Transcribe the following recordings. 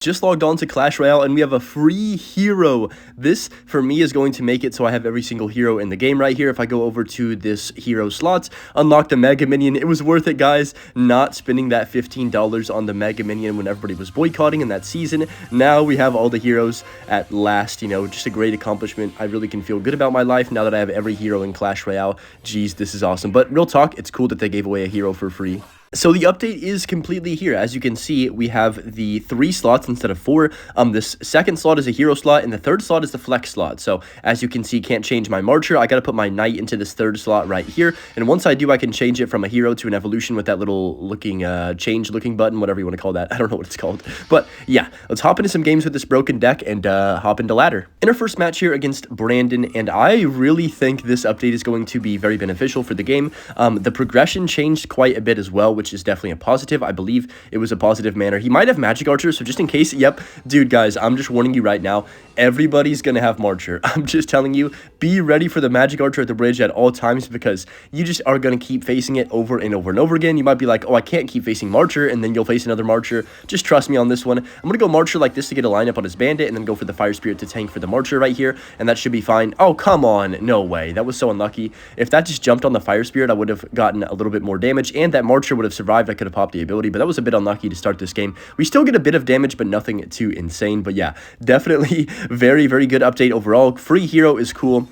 Just logged on to Clash Royale and we have a free hero. This for me is going to make it so I have every single hero in the game right here. If I go over to this hero slot, unlock the Mega Minion. It was worth it, guys, not spending that $15 on the Mega Minion when everybody was boycotting in that season. Now we have all the heroes at last, you know, just a great accomplishment. I really can feel good about my life now that I have every hero in Clash Royale. Jeez, this is awesome. But real talk, it's cool that they gave away a hero for free. So the update is completely here. As you can see, we have the 3 slots instead of 4. This second slot is a hero slot, and the third slot is the flex slot. So as you can see, can't change my Marcher. I got to put my Knight into this third slot right here. And once I do, I can change it from a hero to an evolution with that little looking, change looking button, whatever you want to call that. I don't know what it's called. But yeah, let's hop into some games with this broken deck and hop into ladder. In our first match here against Brandon, and I really think this update is going to be very beneficial for the game. The progression changed quite a bit as well, which is definitely a positive. I believe it was a positive manner. He might have Magic Archer, so just in case, yep, dude, guys, I'm just warning you right now, everybody's gonna have Marcher. I'm just telling you, be ready for the Magic Archer at the bridge at all times, because you just are gonna keep facing it over and over and over again. You might be like, oh, I can't keep facing Marcher, and then you'll face another Marcher. Just trust me on this one. I'm gonna go Marcher like this to get a lineup on his Bandit, and then go for the Fire Spirit to tank for the Marcher right here, and that should be fine. Oh, come on, no way. That was so unlucky. If that just jumped on the Fire Spirit, I would have gotten a little bit more damage, and that Marcher would have survived. I could have popped the ability, but that was a bit unlucky to start this game. We still get a bit of damage, but nothing too insane. But yeah, definitely very, very good update overall. Free hero is cool.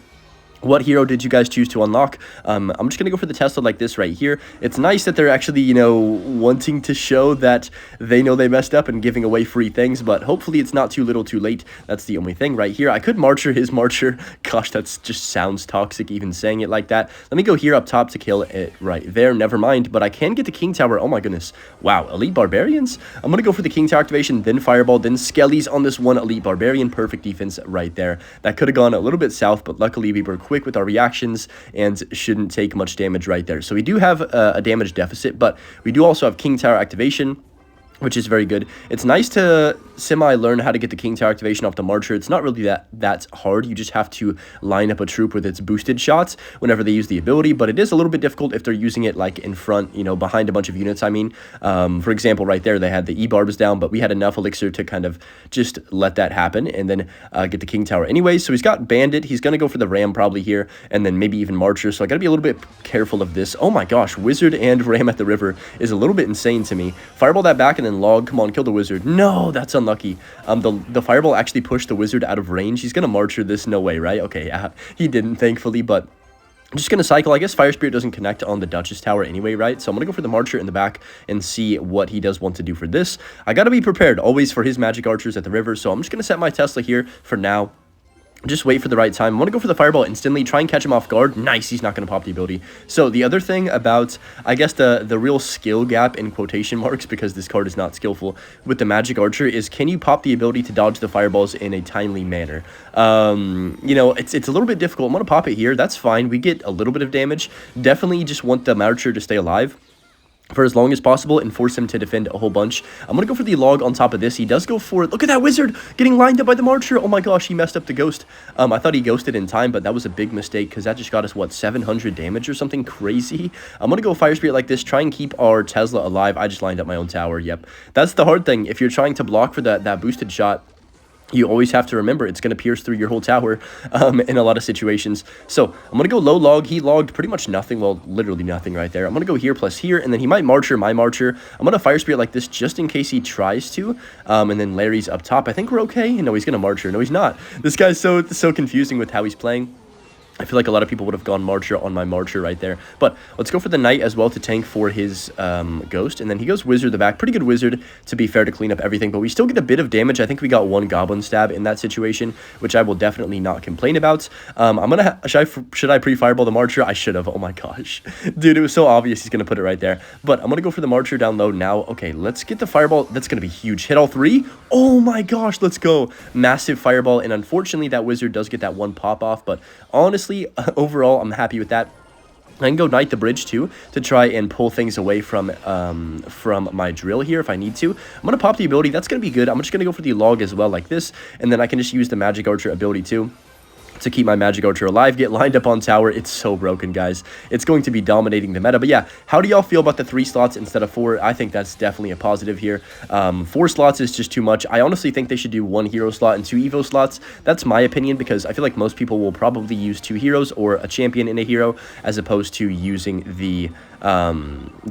What hero did you guys choose to unlock? I'm just going to go for the Tesla like this right here. It's nice that they're actually, you know, wanting to show that they know they messed up and giving away free things, but hopefully it's not too little too late. That's the only thing right here. I could Marcher his Marcher. Gosh, that's just sounds toxic even saying it like that. Let me go here up top to kill it right there. Never mind, but I can get the King Tower. Oh my goodness. Wow, Elite Barbarians? I'm going to go for the King Tower activation, then Fireball, then Skellies on this one Elite Barbarian. Perfect defense right there. That could have gone a little bit south, but luckily we were quick with our reactions and shouldn't take much damage right there. So we do have a damage deficit, but we do also have King Tower activation, which is very good. It's nice to semi-learn how to get the King Tower activation off the Marcher. It's not really that hard. You just have to line up a troop with its boosted shots whenever they use the ability, but it is a little bit difficult if they're using it like in front, you know, behind a bunch of units, I mean. For example, right there, they had the E-Barbs down, but we had enough elixir to kind of just let that happen and then get the King Tower anyways. So he's got Bandit. He's going to go for the Ram probably here, and then maybe even Marcher. So I got to be a little bit careful of this. Oh my gosh, Wizard and Ram at the river is a little bit insane to me. Fireball that back and then log. Come on, kill the Wizard. No, that's unlucky. The Fireball actually pushed the Wizard out of range. He's going to Marcher this. No way, right? Okay, he didn't, thankfully, but I'm just going to cycle. I guess Fire Spirit doesn't connect on the Duchess Tower anyway, right? So I'm going to go for the Marcher in the back and see what he does want to do for this. I got to be prepared always for his Magic Archers at the river, so I'm just going to set my Tesla here for now. Just wait for the right time. I want to go for the Fireball instantly, try and catch him off guard. Nice, he's not going to pop the ability. So the other thing about, I guess, the real skill gap in quotation marks, because this card is not skillful, with the Magic Archer is, can you pop the ability to dodge the fireballs in a timely manner? You know, it's a little bit difficult. I'm going to pop it here. That's fine. We get a little bit of damage. Definitely just want the Archer to stay alive for as long as possible and force him to defend a whole bunch. I'm going to go for the log on top of this. He does go for it. Look at that Wizard getting lined up by the Marcher. Oh my gosh, he messed up the Ghost. I thought he ghosted in time, but that was a big mistake because that just got us, what, 700 damage or something crazy? I'm going to go Fire Spirit like this, try and keep our Tesla alive. I just lined up my own tower. Yep. That's the hard thing. If you're trying to block for that boosted shot, you always have to remember it's going to pierce through your whole tower in a lot of situations. So I'm going to go low log. He logged pretty much nothing. Well, literally nothing right there. I'm going to go here plus here, and then he might Marcher my Marcher. I'm going to Fire Spirit like this just in case he tries to. And then Larry's up top. I think we're okay. No, he's going to Marcher. No, he's not. This guy's so confusing with how he's playing. I feel like a lot of people would have gone Marcher on my Marcher right there. But let's go for the Knight as well to tank for his Ghost. And then he goes Wizard the back. Pretty good Wizard, to be fair, to clean up everything. But we still get a bit of damage. I think we got 1 Goblin Stab in that situation, which I will definitely not complain about. I'm going to... Should I pre-Fireball the Marcher? I should have. Oh my gosh. Dude, it was so obvious he's going to put it right there. But I'm going to go for the Marcher down low now. Okay, let's get the Fireball. That's going to be huge. Hit all 3. Oh my gosh, let's go. Massive Fireball. And unfortunately, that Wizard does get that 1 pop-off. But honestly, overall, I'm happy with that. I can go Knight the bridge too to try and pull things away from my drill here if I need to. I'm going to pop the ability. That's going to be good. I'm just going to go for the log as well like this, and then I can just use the Magic Archer ability too to keep my magic archer alive, get lined up on tower. It's so broken, guys. It's going to be dominating the meta. But yeah, how do y'all feel about the 3 slots instead of 4? I think that's definitely a positive here. 4 slots is just too much. I honestly think they should do 1 hero slot and 2 evo slots. That's my opinion, because I feel like most people will probably use 2 heroes or a champion in a hero, as opposed to using the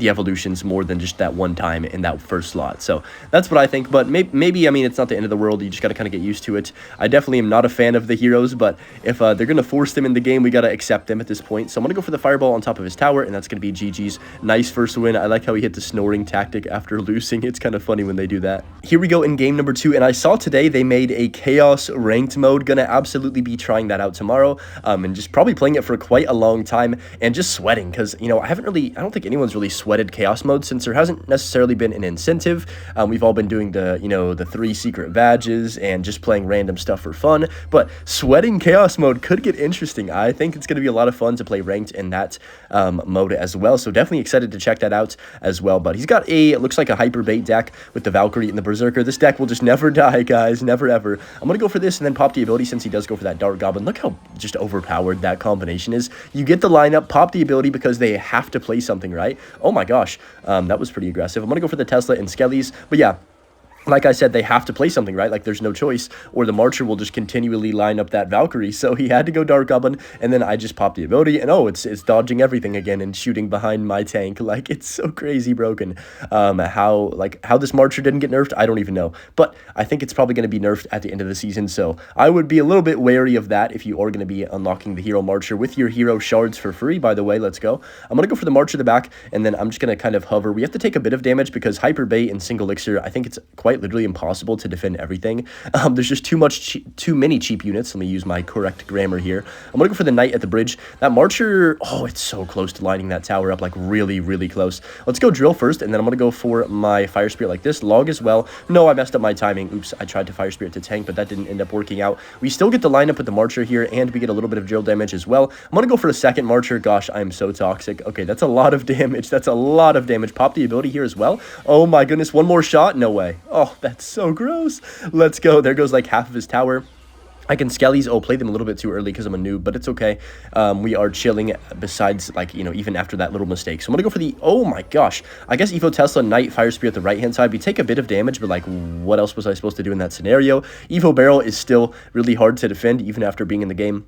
evolutions more than just that one time in that first slot. So that's what I think. But maybe I mean, it's not the end of the world. You just got to kind of get used to it. I definitely am not a fan of the heroes, but if they're going to force them in the game, we got to accept them at this point. So I'm going to go for the fireball on top of his tower, and that's going to be GG's. Nice first win. I like how he hit the snoring tactic after losing. It's kind of funny when they do that. Here we go in game number 2, and I saw today they made a chaos ranked mode. Gonna absolutely be trying that out tomorrow, and just probably playing it for quite a long time and just sweating, because, you know, I don't think anyone's really sweated chaos mode, since there hasn't necessarily been an incentive. We've all been doing the, you know, the 3 secret badges and just playing random stuff for fun, but sweating chaos mode could get interesting. I think it's going to be a lot of fun to play ranked in that mode as well, so definitely excited to check that out as well. But he's got it looks like a hyper bait deck with the Valkyrie and the Berserker. This deck will just never die, guys, never ever. I'm going to go for this and then pop the ability, since he does go for that Dart Goblin. Look how just overpowered that combination is. You get the lineup, pop the ability because they have to play something, right? Oh my gosh, that was pretty aggressive. I'm going to go for the Tesla and Skellies, but yeah, like I said, they have to play something, right? Like, there's no choice, or the Marcher will just continually line up that Valkyrie. So he had to go Dark Goblin, and then I just popped the ability, and oh, it's dodging everything again and shooting behind my tank. Like, it's so crazy broken. How this Marcher didn't get nerfed, I don't even know. But I think it's probably going to be nerfed at the end of the season, so I would be a little bit wary of that if you are going to be unlocking the Hero Marcher with your Hero Shards for free, by the way. Let's go. I'm going to go for the Marcher in the back, and then I'm just going to kind of hover. We have to take a bit of damage because Hyper Bait and Single Elixir, I think it's quite literally impossible to defend everything. There's just too many cheap units. Let me use my correct grammar here. I'm gonna go for the Knight at the bridge. That Marcher, oh, it's so close to lining that tower up, like really, really close. Let's go drill first, and then I'm gonna go for my Fire Spirit like this. Log as well. No, I messed up my timing. Oops, I tried to Fire Spirit to tank, but that didn't end up working out. We still get the lineup with the Marcher here, and we get a little bit of drill damage as well. I'm gonna go for a second Marcher. Gosh, I am so toxic. Okay, that's a lot of damage. That's a lot of damage. Pop the ability here as well. Oh my goodness, one more shot? No way. Oh, that's so gross. Let's go. There goes like half of his tower. I can Skellies. Oh, play them a little bit too early because I'm a noob, but it's okay. We are chilling besides, like, you know, even after that little mistake. So I'm going to go for the, oh my gosh. I guess Evo Tesla, Knight, Fire Spear at the right-hand side. We take a bit of damage, but, like, what else was I supposed to do in that scenario? Evo Barrel is still really hard to defend, even after being in the game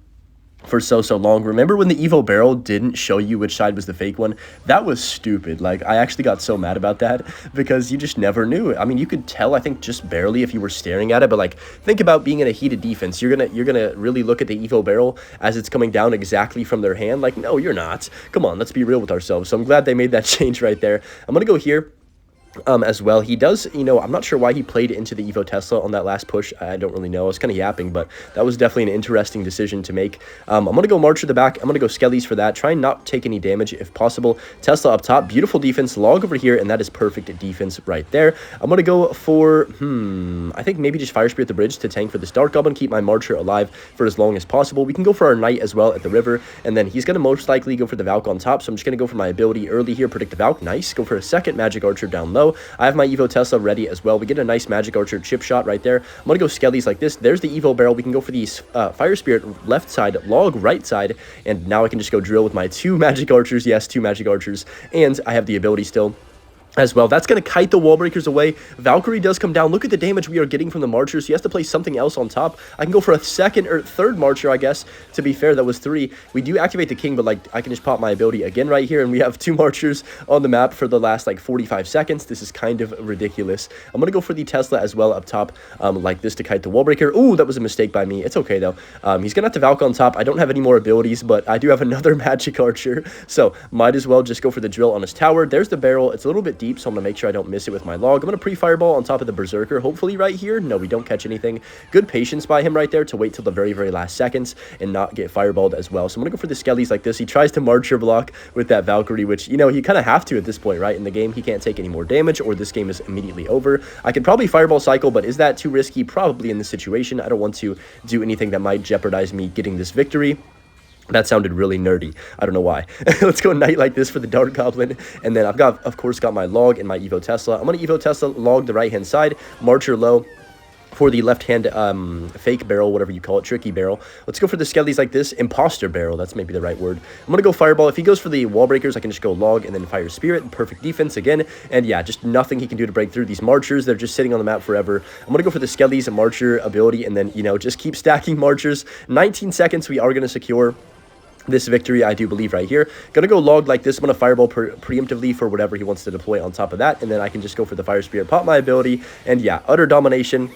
for so long. Remember when the Evo Barrel didn't show you which side was the fake one? That was stupid. Like, I actually got so mad about that because you just never knew. I mean, you could tell, I think, just barely if you were staring at it, but, like, think about being in a heated defense. You're gonna really look at the Evo Barrel as it's coming down exactly from their hand. Like, no, you're not. Come on, let's be real with ourselves. So I'm glad they made that change right there. I'm gonna go here as well. He does, you know, I'm not sure why he played into the Evo Tesla on that last push. I don't really know. I was kind of yapping, but that was definitely an interesting decision to make. I'm going to go Marcher the back. I'm going to go Skellies for that. Try and not take any damage if possible. Tesla up top. Beautiful defense. Log over here, and that is perfect defense right there. I'm going to go for, I think maybe just Fire Spirit at the bridge to tank for this Dark Goblin. Keep my Marcher alive for as long as possible. We can go for our Knight as well at the river, and then he's going to most likely go for the Valk on top, so I'm just going to go for my ability early here. Predict the Valk. Nice. Go for a second Magic Archer down low. I have my Evo Tesla ready as well. We get a nice Magic Archer chip shot right there. I'm going to go Skellies like this. There's the Evo Barrel. We can go for these Fire Spirit left side, Log right side, and now I can just go drill with my 2 Magic Archers. Yes, 2 Magic Archers, and I have the ability still as well. That's going to kite the wall breakers away. Valkyrie does come down. Look at the damage we are getting from the Marchers. He has to play something else on top. I can go for a second or third Marcher, I guess. To be fair, that was 3. We do activate the King, but, like, I can just pop my ability again right here, and we have 2 Marchers on the map for the last, like, 45 seconds. This is kind of ridiculous. I'm going to go for the Tesla as well up top, like this, to kite the wall breaker. Ooh, that was a mistake by me. It's okay, though. He's going to have to Valk on top. I don't have any more abilities, but I do have another Magic Archer, so might as well just go for the drill on his tower. There's the barrel. It's a little bit deep, so I'm going to make sure I don't miss it with my Log. I'm going to pre-fireball on top of the Berserker, hopefully right here. No, we don't catch anything. Good patience by him right there to wait till the very, very last seconds and not get fireballed as well. So I'm going to go for the Skellies like this. He tries to Marcher block with that Valkyrie, which, you know, he kind of have to at this point, right? In the game, he can't take any more damage or this game is immediately over. I could probably fireball cycle, but is that too risky? Probably in this situation. I don't want to do anything that might jeopardize me getting this victory. That sounded really nerdy. I don't know why. Let's go Knight like this for the Dart Goblin. And then I've got, of course, got my Log and my Evo Tesla. I'm going to Evo Tesla, Log the right-hand side, Marcher low for the left-hand fake barrel, whatever you call it, tricky barrel. Let's go for the skellies like this. Imposter barrel, that's maybe the right word. I'm going to go fireball. If he goes for the wall breakers, I can just go log and then fire spirit. Perfect defense again. And yeah, just nothing he can do to break through. These marchers, they're just sitting on the map forever. I'm going to go for the skellies and marcher ability and then, you know, just keep stacking marchers. 19 seconds, we are going to secure this victory, I do believe, right here. Gonna go log like this. I'm gonna fireball preemptively for whatever he wants to deploy on top of that, and then I can just go for the fire spirit, pop my ability, and yeah, utter domination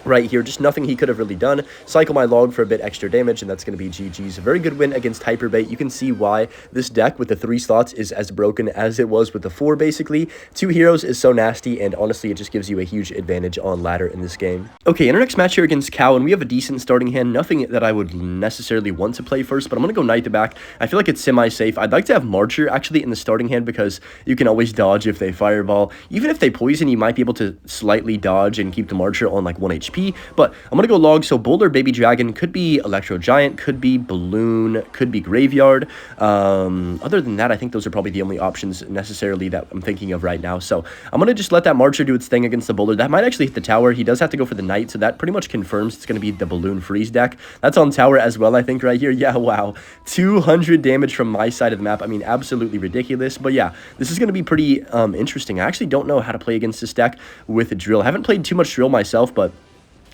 right here. Just nothing he could have really done. Cycle my log for a bit extra damage, and that's going to be GG's. A very good win against Hyperbait. You can see why this deck with the 3 slots is as broken as it was with the 4, basically. 2 heroes is so nasty, and honestly, it just gives you a huge advantage on ladder in this game. Okay, in our next match here against Cow, and we have a decent starting hand. Nothing that I would necessarily want to play first, but I'm going to go Knight to back. I feel like it's semi-safe. I'd like to have Marcher, actually, in the starting hand, because you can always dodge if they fireball. Even if they poison, you might be able to slightly dodge and keep the Marcher on, like, 1 HP. But I'm going to go log, so Boulder, Baby Dragon, could be Electro Giant, could be Balloon, could be Graveyard. Other than that, I think those are probably the only options necessarily that I'm thinking of right now. So I'm going to just let that Marcher do its thing against the Boulder. That might actually hit the tower. He does have to go for the Knight, so that pretty much confirms it's going to be the Balloon Freeze deck. That's on tower as well, I think, right here. Yeah, wow. 200 damage from my side of the map. I mean, absolutely ridiculous. But yeah, this is going to be pretty interesting. I actually don't know how to play against this deck with Drill. I haven't played too much Drill myself, but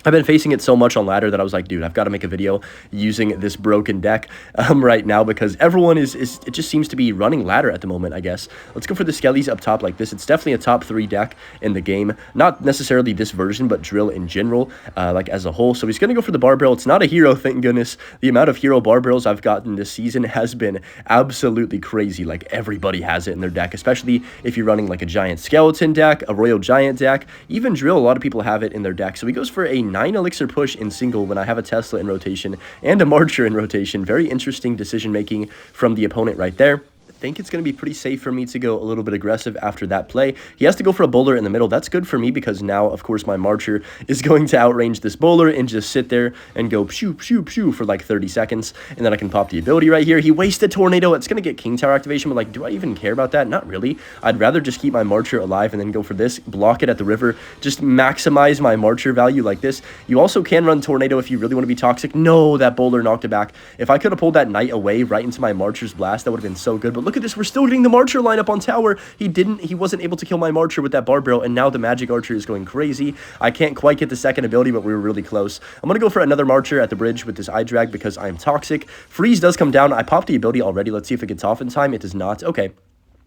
I've been facing it so much on ladder that I was like, dude, I've got to make a video using this broken deck right now, because everyone it just seems to be running ladder at the moment, I guess. Let's go for the skellies up top like this. It's definitely a top 3 deck in the game. Not necessarily this version, but Drill in general, like as a whole. So he's going to go for the bar barrel. It's not a hero, thank goodness. The amount of hero bar barrels I've gotten this season has been absolutely crazy. Like, everybody has it in their deck, especially if you're running like a giant skeleton deck, a royal giant deck. Even Drill, a lot of people have it in their deck. So he goes for a 9 elixir push in single when I have a Tesla in rotation and a Marcher in rotation. Very interesting decision making from the opponent right there. I think it's going to be pretty safe for me to go a little bit aggressive after that play. He has to go for a bowler in the middle. That's good for me, because now, of course, my Marcher is going to outrange this bowler and just sit there and go pshoo, pshoo, pshoo for like 30 seconds. And then I can pop the ability right here. He wasted Tornado. It's going to get King Tower activation, but like, do I even care about that? Not really. I'd rather just keep my Marcher alive and then go for this. Block it at the river. Just maximize my Marcher value like this. You also can run Tornado if you really want to be toxic. No, that bowler knocked it back. If I could have pulled that Knight away right into my Marcher's blast, that would have been so good. But look at this. We're still getting the Marcher lineup on tower. He wasn't able to kill my Marcher with that bar barrel, and now the Magic Archer is going crazy. I can't quite get the second ability, but we were really close. I'm going to go for another Marcher at the bridge with this eye drag because I'm toxic. Freeze does come down. I popped the ability already. Let's see if it gets off in time. It does not. Okay.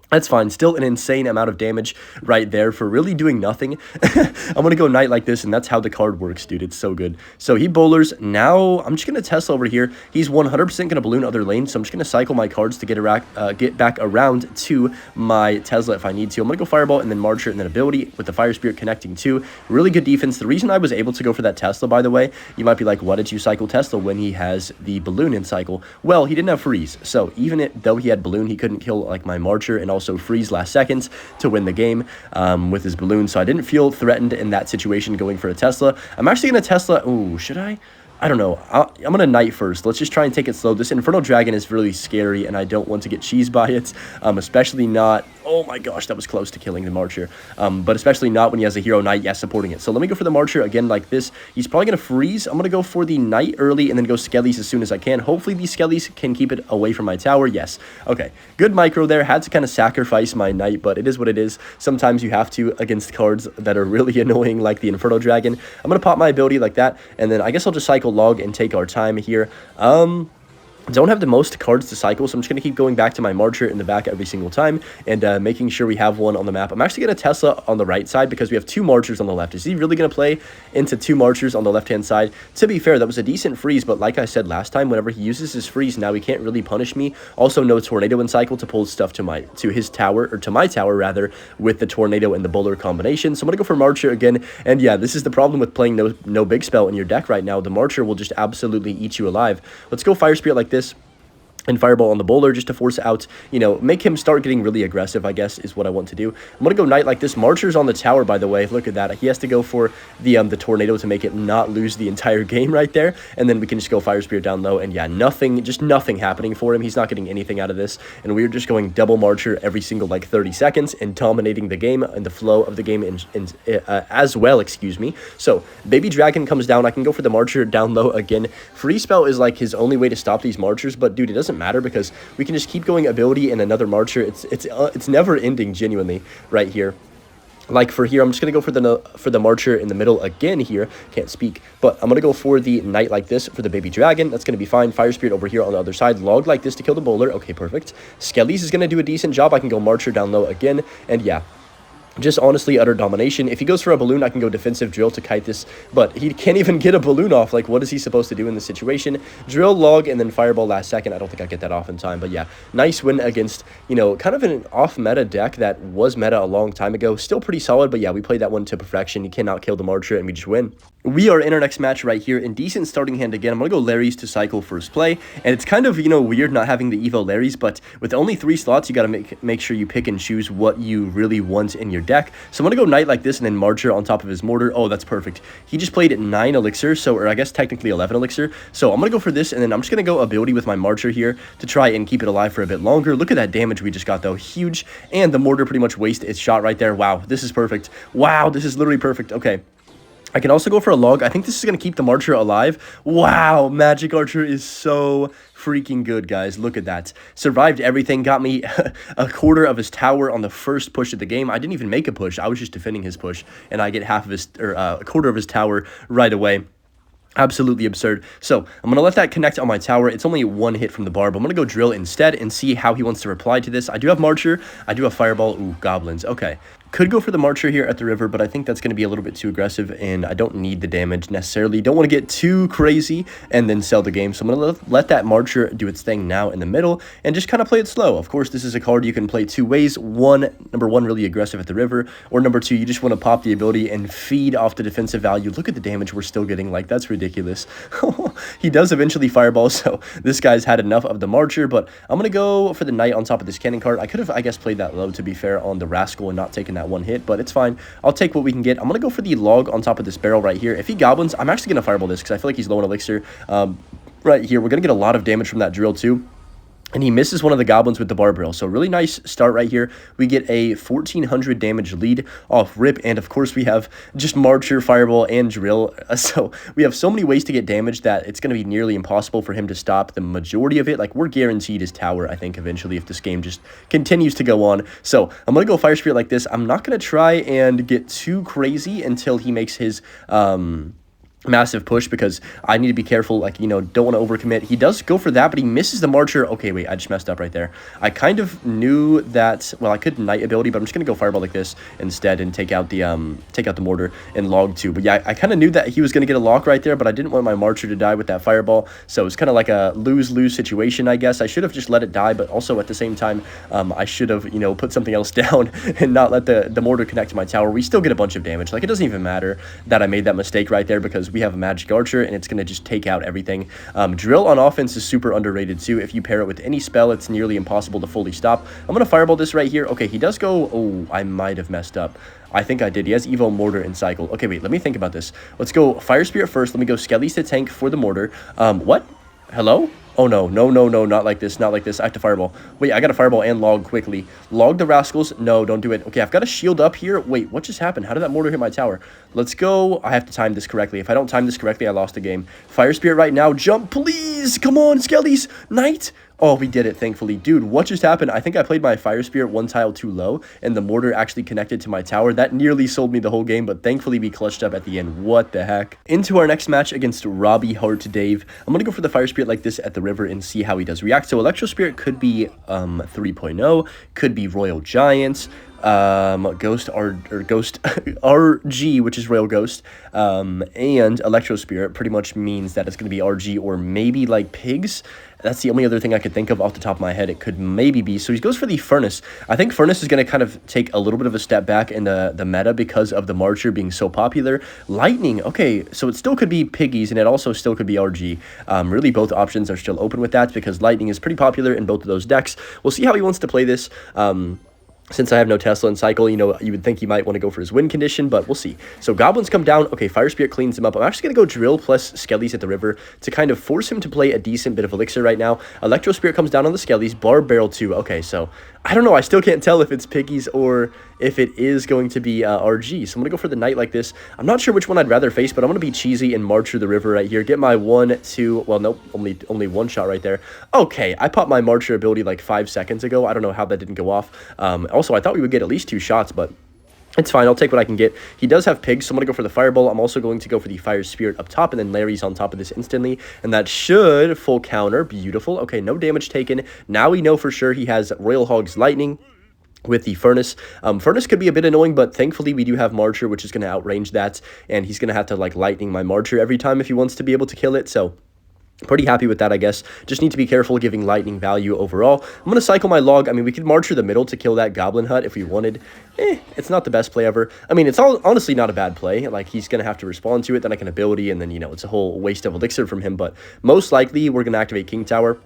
That's fine. Still an insane amount of damage right there for really doing nothing. I'm going to go Knight like this, and that's how the card works, dude. It's so good. So he bowlers. Now, I'm just going to Tesla over here. He's 100% going to balloon other lanes, so I'm just going to cycle my cards to get back around to my Tesla if I need to. I'm going to go Fireball and then Marcher and then Ability with the Fire Spirit connecting too. Really good defense. The reason I was able to go for that Tesla, by the way, you might be like, why did you cycle Tesla when he has the balloon in cycle? Well, he didn't have freeze, so even though he had balloon, he couldn't kill like my Marcher and also freeze last seconds to win the game with his balloon, so I didn't feel threatened in that situation going for a Tesla. I'm actually going to Tesla. Oh, should I? I don't know. I'm going to Knight first. Let's just try and take it slow. This Infernal Dragon is really scary, and I don't want to get cheesed by it, especially not... Oh my gosh, that was close to killing the Marcher, but especially not when he has a Hero Knight, supporting it. So let me go for the Marcher again like this. He's probably going to freeze. I'm going to go for the Knight early and then go Skellies as soon as I can. Hopefully these Skellies can keep it away from my tower. Yes. Okay. Good micro there. Had to kind of sacrifice my Knight, but it is what it is. Sometimes you have to against cards that are really annoying, like the Infernal Dragon. I'm going to pop my ability like that, and then I guess I'll just cycle log and take our time here. Don't have the most cards to cycle, so I'm just going to keep going back to my Marcher in the back every single time and making sure we have one on the map. I'm actually going to Tesla on the right side because we have 2 Marchers on the left. Is he really going to play into 2 Marchers on the left-hand side? To be fair, that was a decent freeze, but like I said last time, whenever he uses his freeze now, he can't really punish me. Also, no Tornado in cycle to pull stuff to his tower, or to my tower, rather, with the Tornado and the Bowler combination. So I'm going to go for Marcher again, and yeah, this is the problem with playing no big spell in your deck right now. The Marcher will just absolutely eat you alive. Let's go Fire Spirit like this. and Fireball on the Bowler just to force out, you know, make him start getting really aggressive, I guess, is what I want to do. I'm going to go Knight like this. Marcher's on the tower, by the way. Look at that. He has to go for the Tornado to make it not lose the entire game right there. And then we can just go Fire Spirit down low. And yeah, nothing, just nothing happening for him. He's not getting anything out of this. And we're just going double Marcher every single, like, 30 seconds and dominating the game and the flow of the game as well, excuse me. So, Baby Dragon comes down. I can go for the Marcher down low again. Free Spell is, like, his only way to stop these Marchers. But, dude, it doesn't matter because we can just keep going ability and another Marcher. It's never ending genuinely right here. Like for here, I'm just going to go for the Marcher in the middle again here. Can't speak, but I'm going to go for the Knight like this for the Baby Dragon. That's going to be fine. Fire Spirit over here on the other side. Log like this to kill the Bowler. Okay, perfect. Skellies is going to do a decent job. I can go Marcher down low again, and yeah. Just honestly utter domination. If he goes for a balloon, I can go defensive drill to kite this, but he can't even get a balloon off. Like, what is he supposed to do in this situation? Drill, log, and then fireball last second. I don't think I get that off in time, but yeah, nice win against, you know, kind of an off-meta deck that was meta a long time ago. Still pretty solid, but yeah, we played that one to perfection. You cannot kill the Marcher, and we just win. We are in our next match right here in decent starting hand again. I'm going to go Larry's to cycle first play, and it's kind of, you know, weird not having the Evo Larry's, but with only 3 slots, you got to make sure you pick and choose what you really want in your deck. So I'm going to go Knight like this and then Marcher on top of his Mortar. Oh, that's perfect. He just played 9 Elixir, or I guess technically 11 Elixir. So I'm going to go for this, and then I'm just going to go ability with my Marcher here to try and keep it alive for a bit longer. Look at that damage we just got, though. Huge. And the Mortar pretty much wasted its shot right there. Wow, this is perfect. Wow, this is literally perfect. Okay. I can also go for a log. I think this is going to keep the Marcher alive. Wow, Magic Archer is so freaking good, guys. Look at that. Survived everything. Got me a quarter of his tower on the first push of the game. I didn't even make a push. I was just defending his push, and I get half of his, or a quarter of his tower right away. Absolutely absurd. So I'm going to let that connect on my tower. It's only 1 hit from the bar, but I'm going to go drill instead and see how he wants to reply to this. I do have Marcher. I do have Fireball. Ooh, Goblins. Okay. Could go for the Marcher here at the river, but I think that's going to be a little bit too aggressive, and I don't need the damage necessarily. Don't want to get too crazy and then sell the game, so I'm going to let that Marcher do its thing now in the middle and just kind of play it slow. Of course, this is a card you can play 2 ways. Number one, really aggressive at the river, or number 2, you just want to pop the ability and feed off the defensive value. Look at the damage we're still getting. Like, that's ridiculous. He does eventually Fireball, so this guy's had enough of the Marcher, but I'm going to go for the Knight on top of this cannon card. I could have, I guess, played that low, to be fair, on the Rascal and not taken that 1 hit, but it's fine. I'll take what we can get. I'm going to go for the log on top of this barrel right here. If he goblins, I'm actually going to Fireball this because I feel like he's low on elixir. Right here, we're going to get a lot of damage from that drill too. And he misses one of the goblins with the barbarrel. So really nice start right here. We get a 1400 damage lead off rip. And of course we have just Marcher, Fireball, and Drill. So we have so many ways to get damage that it's going to be nearly impossible for him to stop the majority of it. Like, we're guaranteed his tower, I think, eventually, if this game just continues to go on. So I'm going to go Fire Spirit like this. I'm not going to try and get too crazy until he makes his massive push, because I need to be careful, like, you know, don't want to overcommit. He does go for that, but he misses the Marcher. Okay, wait, I just messed up right there. I kind of knew that, well, I could Knight ability, but I'm just going to go Fireball like this instead and take out the Mortar and log 2. But yeah, I kind of knew that he was going to get a lock right there, but I didn't want my Marcher to die with that Fireball, so it's kind of like a lose-lose situation, I guess. I should have just let it die, but also at the same time, I should have, you know, put something else down and not let the Mortar connect to my tower. We still get a bunch of damage. Like, it doesn't even matter that I made that mistake right there, because we have a Magic Archer, and it's going to just take out everything. Drill on offense is super underrated too. If you pair it with any spell, it's nearly impossible to fully stop. I'm going to Fireball this right here. Okay, he does go... Oh, I might have messed up. I think I did. He has Evo, Mortar, and Cycle. Okay, wait, let me think about this. Let's go Fire Spirit first. Let me go Skellies to tank for the Mortar. What? Hello? Oh, no, not like this, not like this. I have to Fireball. Wait, I got to Fireball and log quickly. Log the Rascals. No, don't do it. Okay, I've got a shield up here. Wait, what just happened? How did that Mortar hit my tower? Let's go. I have to time this correctly. If I don't time this correctly, I lost the game. Fire Spirit right now. Jump, please. Come on, Skellies. Knight. Oh, we did it, thankfully. Dude, what just happened? I think I played my Fire Spirit 1 tile too low, and the Mortar actually connected to my tower. That nearly sold me the whole game, but thankfully we clutched up at the end. What the heck? Into our next match against Robbie Hart Dave. I'm going to go for the Fire Spirit like this at the river and see how he does react. So Electro Spirit could be 3.0, could be Royal Giants. Ghost R or Ghost RG, which is Royal Ghost, and Electro Spirit pretty much means that it's going to be RG or maybe like pigs. That's the only other thing I could think of off the top of my head. It could maybe be. So he goes for the Furnace. I think Furnace is going to kind of take a little bit of a step back in the meta because of the Marcher being so popular. Lightning, okay, so it still could be piggies and it also still could be RG. Really, both options are still open with that because Lightning is pretty popular in both of those decks. We'll see how he wants to play this. Since I have no Tesla and Cycle, you know, you would think he might want to go for his win condition, but we'll see. So Goblins come down. Okay, Fire Spirit cleans him up. I'm actually going to go Drill plus Skellies at the river to kind of force him to play a decent bit of Elixir right now. Electro Spirit comes down on the Skellies. Barb Barrel 2. Okay, so I don't know. I still can't tell if it's Piggies or if it is going to be RG. So I'm going to go for the Knight like this. I'm not sure which one I'd rather face, but I'm going to be cheesy and march through the river right here. Get my 1, 2, well, nope, only one shot right there. Okay, I popped my Marcher ability like 5 seconds ago. I don't know how that didn't go off. Also, I thought we would get at least 2 shots, but it's fine. I'll take what I can get. He does have pigs, so I'm going to go for the Fireball. I'm also going to go for the Fire Spirit up top, and then Larry's on top of this instantly, and that should full counter. Beautiful. Okay, no damage taken. Now we know for sure he has Royal Hogs Lightning with the Furnace. Furnace could be a bit annoying, but thankfully we do have Marcher, which is going to outrange that, and he's going to have to, like, Lightning my Marcher every time if he wants to be able to kill it, so pretty happy with that, I guess. Just need to be careful giving Lightning value overall. I'm going to cycle my Log. I mean, we could march through the middle to kill that Goblin Hut if we wanted. It's not the best play ever. I mean, it's honestly not a bad play. Like, he's going to have to respond to it, then I can ability, and then, you know, it's a whole waste of Elixir from him. But most likely, we're going to activate King Tower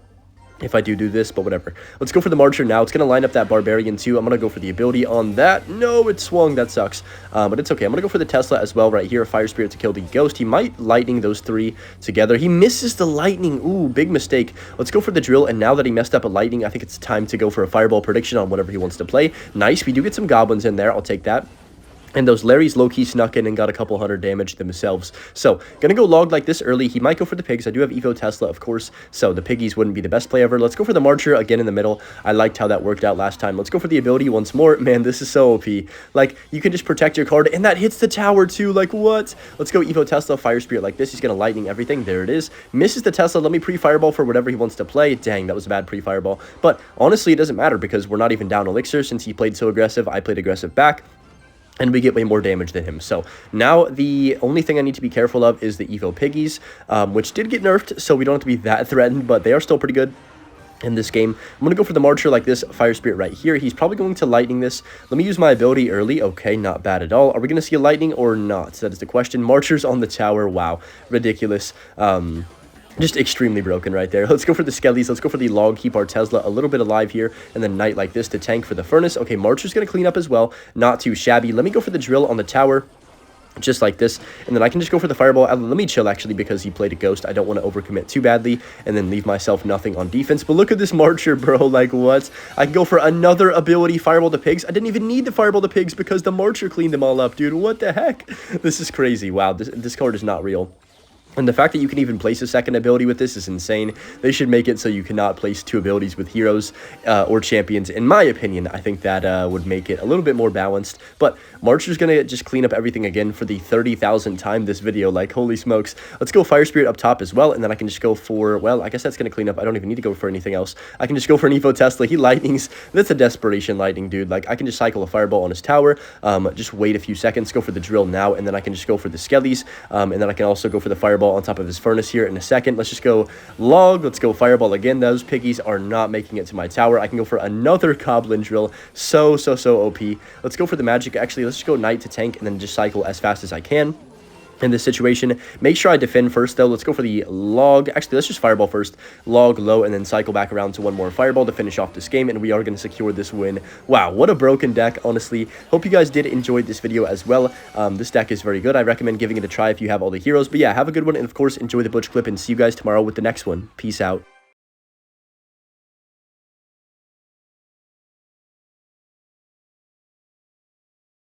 if I do this, but whatever. Let's go for the Marcher now. It's going to line up that Barbarian too. I'm going to go for the ability on that. No, it swung. That sucks. But it's okay. I'm going to go for the Tesla as well right here. Fire Spirit to kill the Ghost. He might Lightning those 3 together. He misses the Lightning. Ooh, big mistake. Let's go for the Drill. And now that he messed up a Lightning, I think it's time to go for a Fireball prediction on whatever he wants to play. Nice. We do get some Goblins in there. I'll take that. And those Larrys low-key snuck in and got a couple hundred damage themselves. So, gonna go Log like this early. He might go for the Pigs. I do have Evo Tesla, of course, so the Piggies wouldn't be the best play ever. Let's go for the Marcher again in the middle. I liked how that worked out last time. Let's go for the ability once more. Man, this is so OP. Like, you can just protect your card, and that hits the tower too. Like, what? Let's go Evo Tesla, Fire Spirit like this. He's gonna Lightning everything. There it is. Misses the Tesla. Let me pre-Fireball for whatever he wants to play. Dang, that was a bad pre-Fireball. But, honestly, it doesn't matter because we're not even down Elixir since he played so aggressive. I played aggressive back, and we get way more damage than him. So now the only thing I need to be careful of is the Evo Piggies, which did get nerfed, so we don't have to be that threatened, but they are still pretty good in this game. I'm going to go for the Marcher like this, Fire Spirit right here. He's probably going to Lightning this. Let me use my ability early. Okay, not bad at all. Are we going to see a Lightning or not? That is the question. Marcher's on the tower. Wow, ridiculous. Just extremely broken right there. Let's go for the Skellies. Let's go for the Log. Keep our Tesla a little bit alive here. And then Knight like this to tank for the Furnace. Okay, Marcher's going to clean up as well. Not too shabby. Let me go for the Drill on the tower, just like this, and then I can just go for the Fireball. Let me chill, actually, because he played a Ghost. I don't want to overcommit too badly, and then leave myself nothing on defense. But look at this Marcher, bro. Like, what? I can go for another ability, Fireball the Pigs. I didn't even need the Fireball the Pigs because the Marcher cleaned them all up, dude. What the heck? This is crazy. Wow, this card is not real. And the fact that you can even place a second ability with this is insane. They should make it so you cannot place 2 abilities with heroes or champions. In my opinion, I think that would make it a little bit more balanced. But Marcher's going to just clean up everything again for the 30,000th time this video. Like, holy smokes. Let's go Fire Spirit up top as well. And then I can just go for, well, I guess that's going to clean up. I don't even need to go for anything else. I can just go for an Evo Tesla. He Lightnings. That's a desperation Lightning, dude. Like, I can just cycle a Fireball on his tower. Just wait a few seconds. Go for the Drill now. And then I can just go for the Skellies. And then I can also go for the Fireball on top of his Furnace here in a second. Let's just go Log. Let's go Fireball again. Those Piggies are not making it to my tower. I can go for another Goblin Drill. So OP. Let's go for the Magic. Actually, let's just go Knight to tank and then just cycle as fast as I can in this situation. Make sure I defend first, though. Let's go for the Log. Actually, let's just Fireball first. Log low, and then cycle back around to one more Fireball to finish off this game, and we are going to secure this win. Wow, what a broken deck, honestly. Hope you guys did enjoy this video as well. This deck is very good. I recommend giving it a try if you have all the heroes. But yeah, have a good one, and of course, enjoy the Butch clip, and see you guys tomorrow with the next one. Peace out.